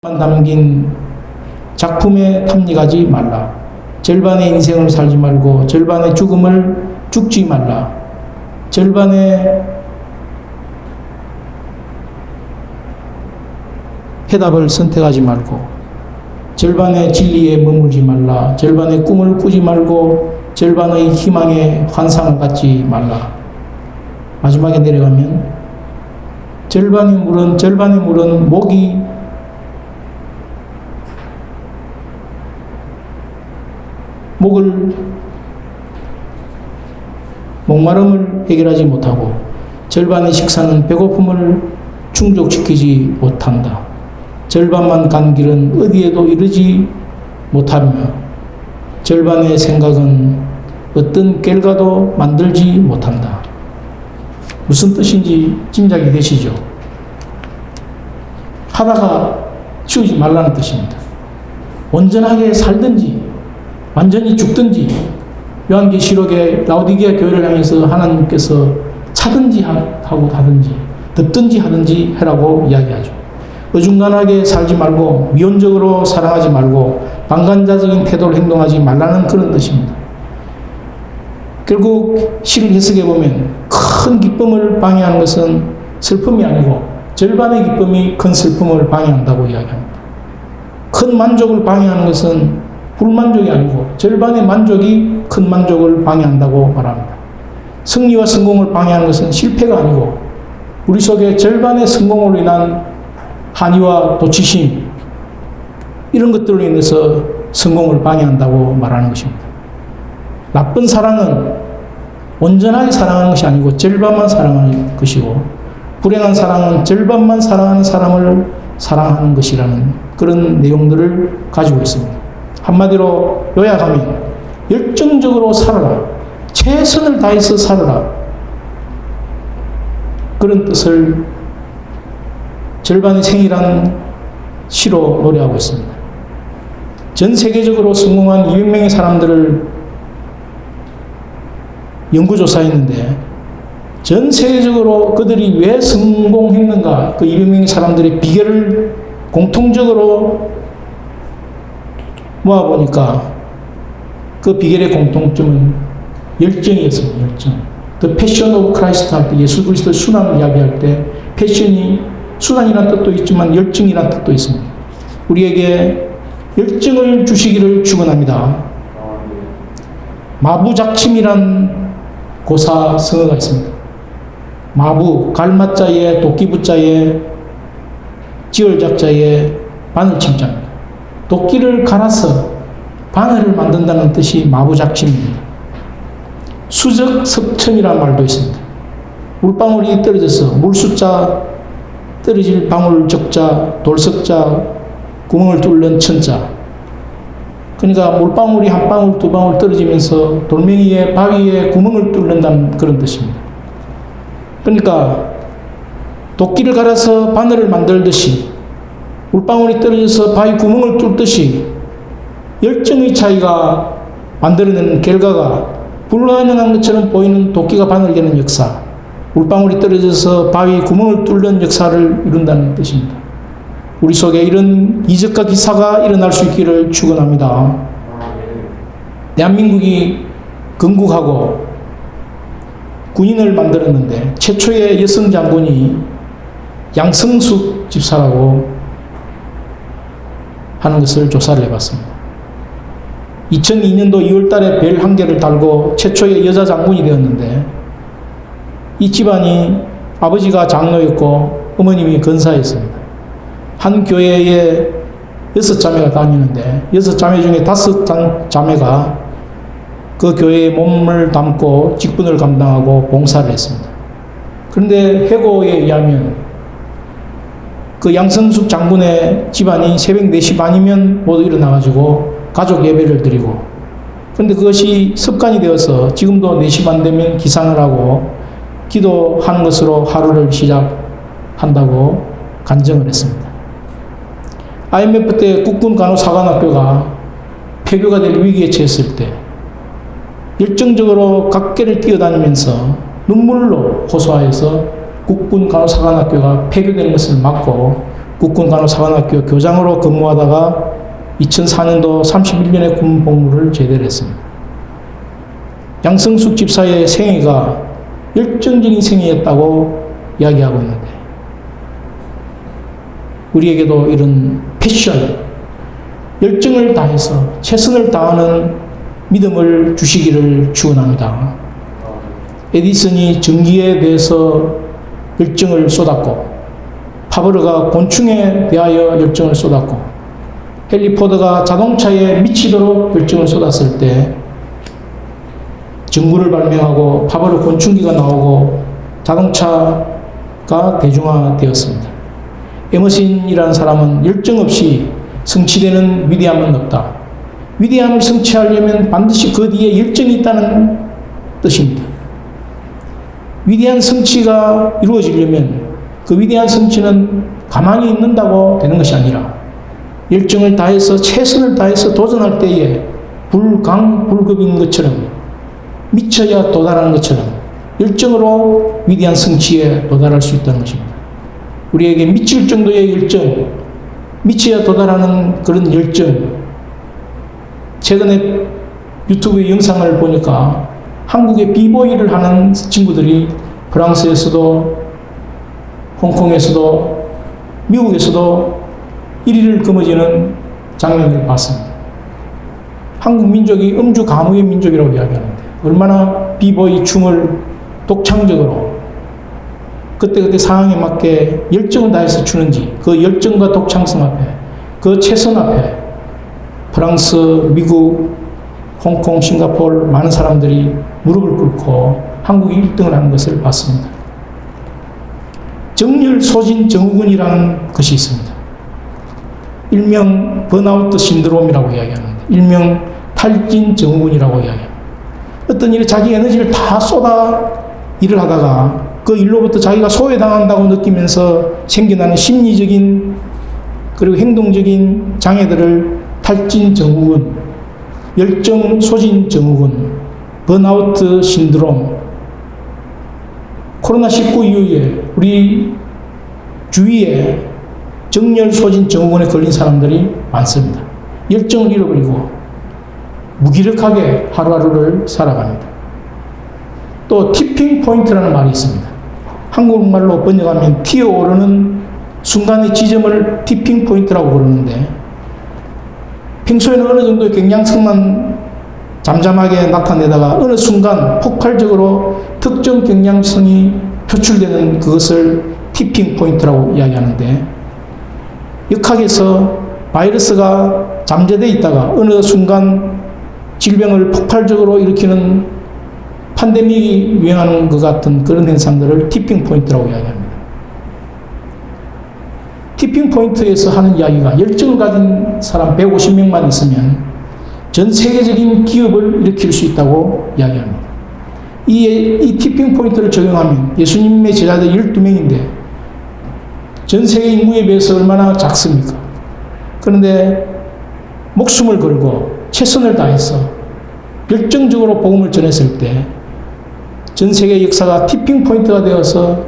담긴 작품에 탐닉하지 말라. 절반의 인생을 살지 말고 절반의 죽음을 죽지 말라. 절반의 해답을 선택하지 말고 절반의 진리에 머물지 말라. 절반의 꿈을 꾸지 말고 절반의 희망의 환상을 갖지 말라. 마지막에 내려가면 절반의 물은 목마름을 해결하지 못하고 절반의 식사는 배고픔을 충족시키지 못한다. 절반만 간 길은 어디에도 이르지 못하며 절반의 생각은 어떤 결과도 만들지 못한다. 무슨 뜻인지 짐작이 되시죠? 하다가 치우지 말라는 뜻입니다. 온전하게 살든지 완전히 죽든지 요한계시록의 라오디게아 교회를 향해서 하나님께서 차든지 하고 가든지 덮든지 하든지 해라고 이야기하죠. 어중간하게 살지 말고 미온적으로 사랑하지 말고 방관자적인 태도를 행동하지 말라는 그런 뜻입니다. 결국 시를 해석해 보면 큰 기쁨을 방해하는 것은 슬픔이 아니고 절반의 기쁨이 큰 슬픔을 방해한다고 이야기합니다. 큰 만족을 방해하는 것은 불만족이 아니고 절반의 만족이 큰 만족을 방해한다고 말합니다. 승리와 성공을 방해하는 것은 실패가 아니고 우리 속에 절반의 성공으로 인한 한의와 도취심 이런 것들로 인해서 성공을 방해한다고 말하는 것입니다. 나쁜 사랑은 온전하게 사랑하는 것이 아니고 절반만 사랑하는 것이고 불행한 사랑은 절반만 사랑하는 사람을 사랑하는 것이라는 그런 내용들을 가지고 있습니다. 한마디로 요약하면 열정적으로 살아라. 최선을 다해서 살아라. 그런 뜻을 절반의 생이라는 시로 노래하고 있습니다. 전 세계적으로 성공한 200명의 사람들을 연구조사했는데 전 세계적으로 그들이 왜 성공했는가 그 200명의 사람들의 비결을 공통적으로 모아보니까 그 비결의 공통점은 열정이었습니다. 열정. The Passion of Christ 할 때 예수 그리스도의 순환을 이야기할 때 패션이 순환이라는 뜻도 있지만 열정이라는 뜻도 있습니다. 우리에게 열정을 주시기를 축원합니다. 마부작침이란 고사성어가 있습니다. 마부, 갈마자에 도끼부자에 지얼작자에 바늘침자입니다. 도끼를 갈아서 바늘을 만든다는 뜻이 마부작침입니다. 수적섭천이라는 말도 있습니다. 물방울이 떨어져서 물숫자 떨어질 방울 적자 돌석자 구멍을 뚫는 천자. 그러니까 물방울이 한 방울 두 방울 떨어지면서 돌멩이에 바위에 구멍을 뚫는다는 그런 뜻입니다. 그러니까 도끼를 갈아서 바늘을 만들듯이 물방울이 떨어져서 바위 구멍을 뚫듯이 열정의 차이가 만들어내는 결과가 불가능한 것처럼 보이는 도끼가 바늘되는 역사, 물방울이 떨어져서 바위 구멍을 뚫는 역사를 이룬다는 뜻입니다. 우리 속에 이런 이적과 기사가 일어날 수 있기를 축원합니다. 대한민국이 건국하고 군인을 만들었는데 최초의 여성 장군이 양성숙 집사라고 하는 것을 조사를 해봤습니다. 2002년도 2월 달에 벨 한 개를 달고 최초의 여자 장군이 되었는데 이 집안이 아버지가 장로였고 어머님이 권사였습니다. 한 교회에 6자매가 다니는데 6자매 중에 5자매가 그 교회에 몸을 담고 직분을 감당하고 봉사를 했습니다. 그런데 해고에 의하면 그 양성숙 장군의 집안이 새벽 4시 반이면 모두 일어나가지고 가족 예배를 드리고 그런데 그것이 습관이 되어서 지금도 4시 반 되면 기상을 하고 기도하는 것으로 하루를 시작한다고 간증을 했습니다. IMF 때 국군간호사관학교가 폐교가 될 위기에 처했을 때 열정적으로 각계를 뛰어다니면서 눈물로 호소하여서 국군간호사관학교가 폐교되는 것을 막고 국군간호사관학교 교장으로 근무하다가 2004년도 31년에 군 복무를 제대를 했습니다. 양성숙 집사의 생애가 열정적인 생애였다고 이야기하고 있는데 우리에게도 이런 패션, 열정을 다해서 최선을 다하는 믿음을 주시기를 축원합니다. 에디슨이 전기에 대해서 열정을 쏟았고 파브르가 곤충에 대하여 열정을 쏟았고 헨리 포드가 자동차에 미치도록 열정을 쏟았을 때 전구를 발명하고 파브르 곤충기가 나오고 자동차가 대중화되었습니다. 에머신이라는 사람은 열정 없이 성취되는 위대함은 없다. 위대함을 성취하려면 반드시 그 뒤에 열정이 있다는 뜻입니다. 위대한 성취가 이루어지려면 그 위대한 성취는 가만히 있는다고 되는 것이 아니라 열정을 다해서 최선을 다해서 도전할 때에 불강불급인 것처럼 미쳐야 도달하는 것처럼 열정으로 위대한 성취에 도달할 수 있다는 것입니다. 우리에게 미칠 정도의 열정, 미쳐야 도달하는 그런 열정. 최근에 유튜브 영상을 보니까 한국의 비보이를 하는 친구들이 프랑스에서도 홍콩에서도 미국에서도 1위를 거머쥐는 장면을 봤습니다. 한국 민족이 음주 가무의 민족이라고 이야기하는데 얼마나 비보이 춤을 독창적으로 그때그때 상황에 맞게 열정을 다해서 추는지 그 열정과 독창성 앞에 그 최선 앞에 프랑스, 미국, 홍콩, 싱가포르 많은 사람들이 무릎을 꿇고 한국이 1등을 하는 것을 봤습니다. 정열 소진 증후군이라는 것이 있습니다. 일명 번아웃 신드롬이라고 이야기하는데 일명 탈진 증후군이라고 이야기합니다. 어떤 일에 자기 에너지를 다 쏟아 일을 하다가 그 일로부터 자기가 소외당한다고 느끼면서 생겨나는 심리적인 그리고 행동적인 장애들을 탈진 증후군, 열정 소진 증후군, 번아웃 신드롬, 코로나19 이후에 우리 주위에 정열 소진 증후군에 걸린 사람들이 많습니다. 열정을 잃어버리고 무기력하게 하루하루를 살아갑니다. 또 티핑 포인트라는 말이 있습니다. 한국말로 번역하면 튀어오르는 순간의 지점을 티핑 포인트라고 부르는데 평소에는 어느 정도의 경량성만 잠잠하게 나타내다가 어느 순간 폭발적으로 특정 경량성이 표출되는 그것을 티핑 포인트라고 이야기하는데 역학에서 바이러스가 잠재되어 있다가 어느 순간 질병을 폭발적으로 일으키는 팬데믹이 유행하는 것 같은 그런 현상들을 티핑 포인트라고 이야기합니다. 티핑 포인트에서 하는 이야기가 열정을 가진 사람 150명만 있으면 전 세계적인 기업을 일으킬 수 있다고 이야기합니다. 이 티핑 포인트를 적용하면 예수님의 제자들 12명인데 전 세계 인구에 비해서 얼마나 작습니까? 그런데 목숨을 걸고 최선을 다해서 열정적으로 복음을 전했을 때 전 세계 역사가 티핑 포인트가 되어서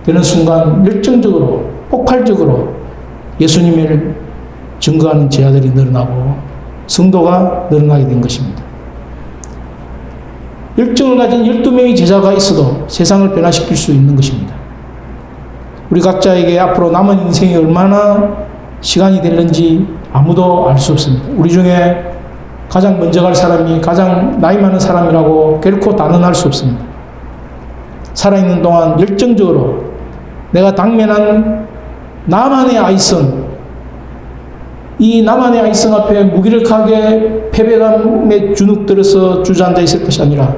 되는 순간 열정적으로 폭발적으로 예수님을 증거하는 제자들이 늘어나고 성도가 늘어나게 된 것입니다. 열정을 가진 12명의 제자가 있어도 세상을 변화시킬 수 있는 것입니다. 우리 각자에게 앞으로 남은 인생이 얼마나 시간이 될는지 아무도 알 수 없습니다. 우리 중에 가장 먼저 갈 사람이 가장 나이 많은 사람이라고 결코 단언할 수 없습니다. 살아있는 동안 열정적으로 내가 당면한 나만의 아이성, 이 나만의 아이성 앞에 무기력하게 패배감에 주눅들어서 주저앉아 있을 것이 아니라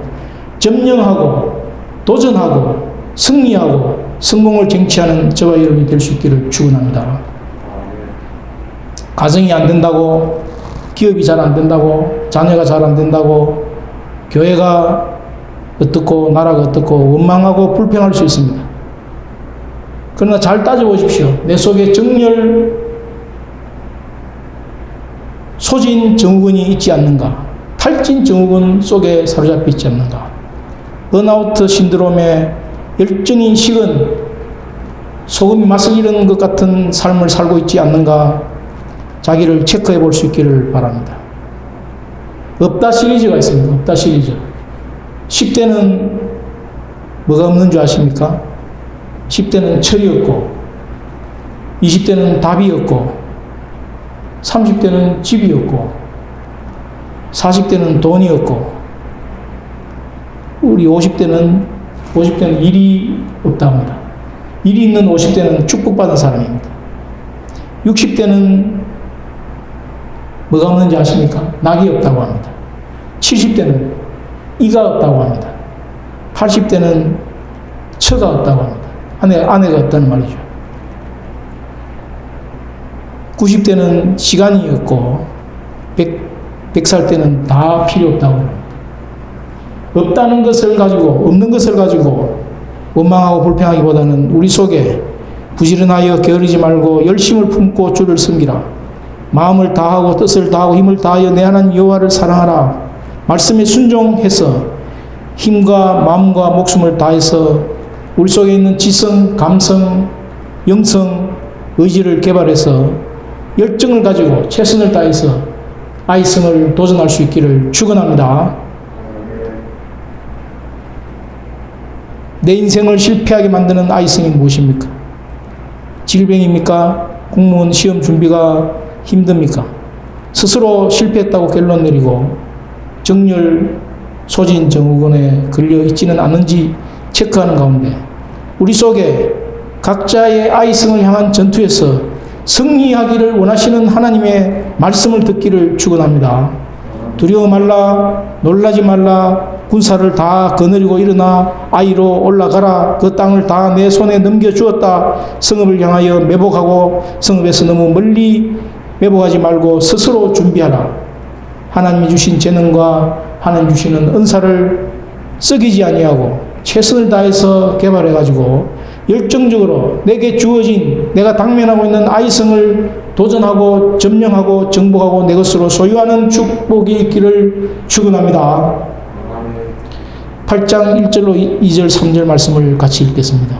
점령하고 도전하고 승리하고 성공을 쟁취하는 저와 여러분이 될 수 있기를 축원합니다. 가정이 안 된다고, 기업이 잘 안 된다고, 자녀가 잘 안 된다고, 교회가 어떻고 나라가 어떻고 원망하고 불평할 수 있습니다. 그러나 잘 따져보십시오. 내 속에 정열 소진 증후군이 있지 않는가? 탈진 증후군 속에 사로잡혀 있지 않는가? 번아웃 신드롬의 열정이 식은 소금이 맛을 잃은 것 같은 삶을 살고 있지 않는가 자기를 체크해 볼 수 있기를 바랍니다. 없다 시리즈가 있습니다. 없다 시리즈. 10대는 뭐가 없는 줄 아십니까? 10대는 철이 없고 20대는 답이 없고 30대는 집이 없고 40대는 돈이 없고 우리 50대는 일이 없답니다. 일이 있는 50대는 축복받은 사람입니다. 60대는 뭐가 없는지 아십니까? 낙이 없다고 합니다. 70대는 이가 없다고 합니다. 80대는 처가 없다고 합니다. 아내가 없다는 말이죠. 90대는 시간이 없고 100살 때는 다 필요 없다고 합니다. 없다는 것을 가지고 없는 것을 가지고 원망하고 불평하기보다는 우리 속에 부지런하여 게으르지 말고 열심을 품고 주를 섬기라. 마음을 다하고 뜻을 다하고 힘을 다하여 내 하나님 여호와를 사랑하라. 말씀에 순종해서 힘과 마음과 목숨을 다해서 우리 속에 있는 지성, 감성, 영성, 의지를 개발해서 열정을 가지고 최선을 다해서 아이성을 도전할 수 있기를 축원합니다. 내 인생을 실패하게 만드는 아이성이 무엇입니까? 질병입니까? 공무원 시험 준비가 힘듭니까? 스스로 실패했다고 결론 내리고 정렬 소진 증후군에 걸려 있지는 않은지 체크하는 가운데 우리 속에 각자의 아이성을 향한 전투에서 승리하기를 원하시는 하나님의 말씀을 듣기를 축원합니다. 두려워 말라, 놀라지 말라, 군사를 다 거느리고 일어나 아이로 올라가라. 그 땅을 다 내 손에 넘겨주었다. 성읍을 향하여 매복하고 성읍에서 너무 멀리 매복하지 말고 스스로 준비하라. 하나님이 주신 재능과 하나님 주시는 은사를 썩이지 아니하고 최선을 다해서 개발해가지고 열정적으로 내게 주어진 내가 당면하고 있는 아이성을 도전하고 점령하고 정복하고 내 것으로 소유하는 축복이 있기를 축원합니다. 8장 1절로 2절 3절 말씀을 같이 읽겠습니다.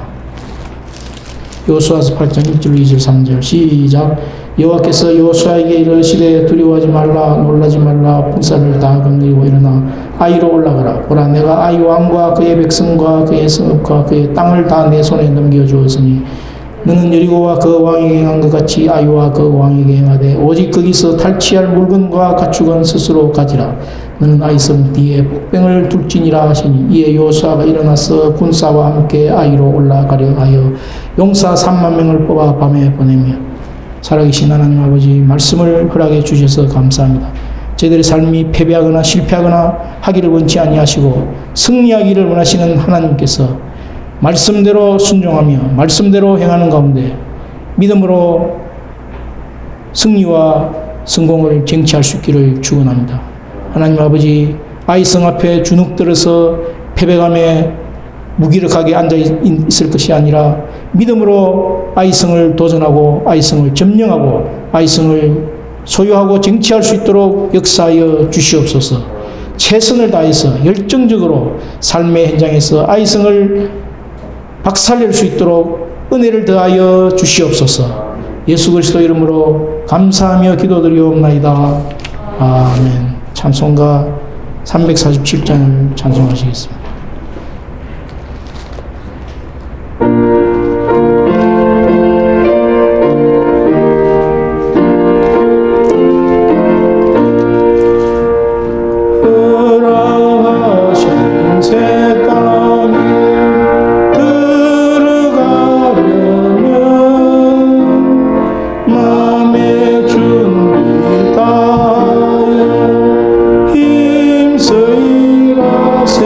여호수아서 8장 1절 2절 3절 시작. 여호와께서 여호수아에게 이르시되 두려워하지 말라, 놀라지 말라, 군사를 다 거느리고 일어나 아이로 올라가라. 보라, 내가 아이 왕과 그의 백성과 그의 성읍과 그의 땅을 다 내 손에 넘겨주었으니 너는 여리고와 그 왕에게 행한 것 같이 아이와 그 왕에게 행하되 오직 거기서 탈취할 물건과 가축은 스스로 가지라. 너는 아이성 뒤에 복병을 둘지니라 하시니 이에 여호수아가 일어나서 군사와 함께 아이로 올라가려 하여 용사 3만 명을 뽑아 밤에 보내며 살아계신 하나님 아버지 말씀을 허락해 주셔서 감사합니다. 저희들의 삶이 패배하거나 실패하거나 하기를 원치 아니하시고 승리하기를 원하시는 하나님께서 말씀대로 순종하며 말씀대로 행하는 가운데 믿음으로 승리와 성공을 쟁취할 수 있기를 축원합니다. 하나님 아버지 아이성 앞에 주눅들어서 패배감에 무기력하게 앉아 있을 것이 아니라 믿음으로 아이성을 도전하고 아이성을 점령하고 아이성을 소유하고 쟁취할 수 있도록 역사하여 주시옵소서. 최선을 다해서 열정적으로 삶의 현장에서 아이성을 박살낼 수 있도록 은혜를 더하여 주시옵소서. 예수 그리스도 이름으로 감사하며 기도드리옵나이다. 아멘. 찬송가 347장을 찬송하시겠습니다. 힘쓰이라 세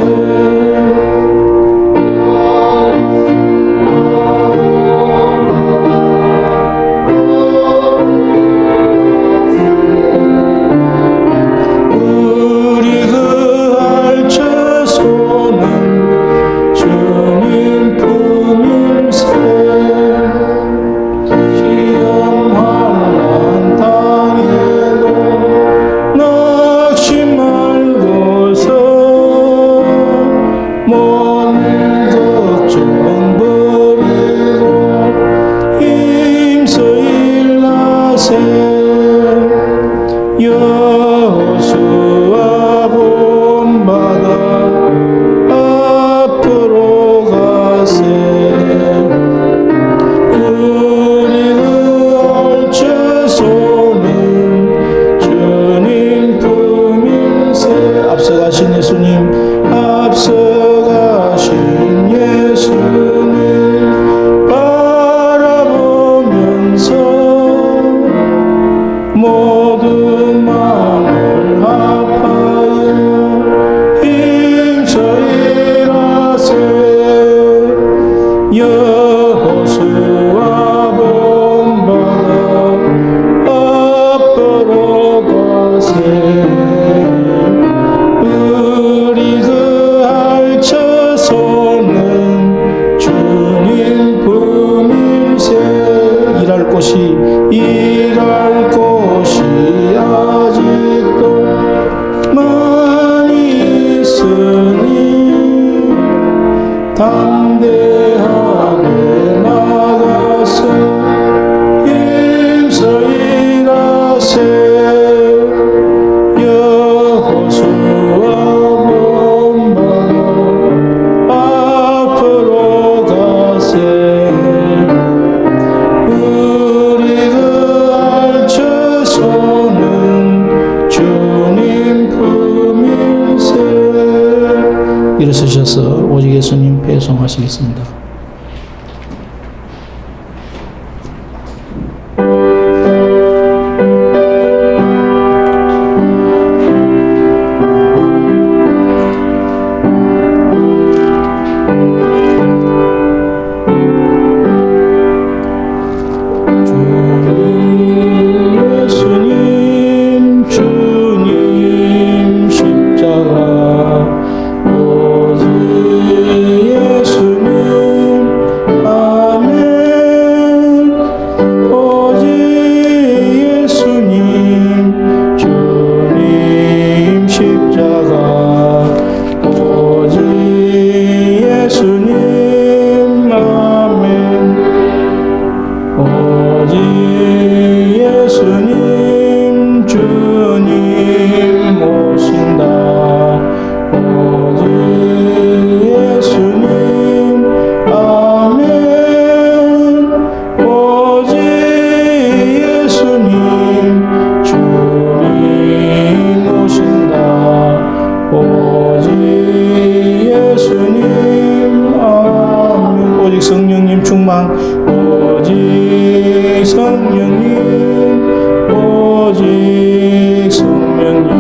모두 마음을 합하여 힘써 일하세. 여호수아 본받아 앞으로 가세. 우리 그 알처소는 주님 품일세. 일할 곳이 아직도 많이 있으니 담대하게 나가서 힘써 일하세. 여호수아 본받아 앞으로 가세. 우리 그 알처소는 주님 품일세. 일어서셔서 오직 예수님 배송하시겠습니다. 주님 십자가 오직 예수님 아멘. 오직 예수님 주님 십자가 오직 예수님 아멘. 오직 예수님 주님 오신다. 오직 예수님 아멘. 오직 예수님 주님 오신다. 오직 예수님 아멘. 오직 성령님 충만. 오직 성령님, 오직 성령님,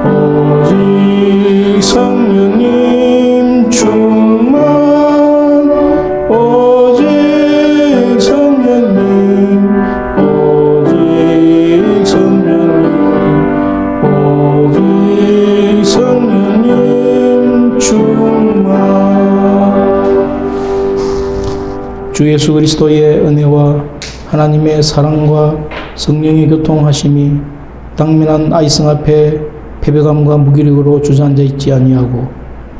오직 성령님 충만. 오직 성령님, 오직 성령님, 오직 성령님 충만. 주 예수 그리스도의 은혜와 하나님의 사랑과 성령의 교통하심이 당면한 아이성 앞에 패배감과 무기력으로 주저앉아 있지 아니하고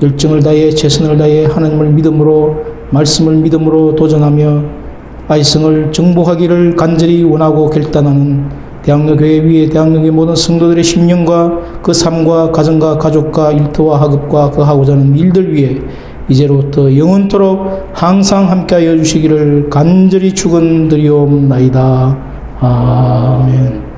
열정을 다해 최선을 다해 하나님을 믿음으로 말씀을 믿음으로 도전하며 아이성을 정복하기를 간절히 원하고 결단하는 대학로 교회 위에 대학로의 모든 성도들의 심령과 그 삶과 가정과 가족과 일터와 학업과 그 하고자 하는 일들 위해 이제로부터 영원토록 항상 함께하여 주시기를 간절히 축원드리옵나이다. 아멘.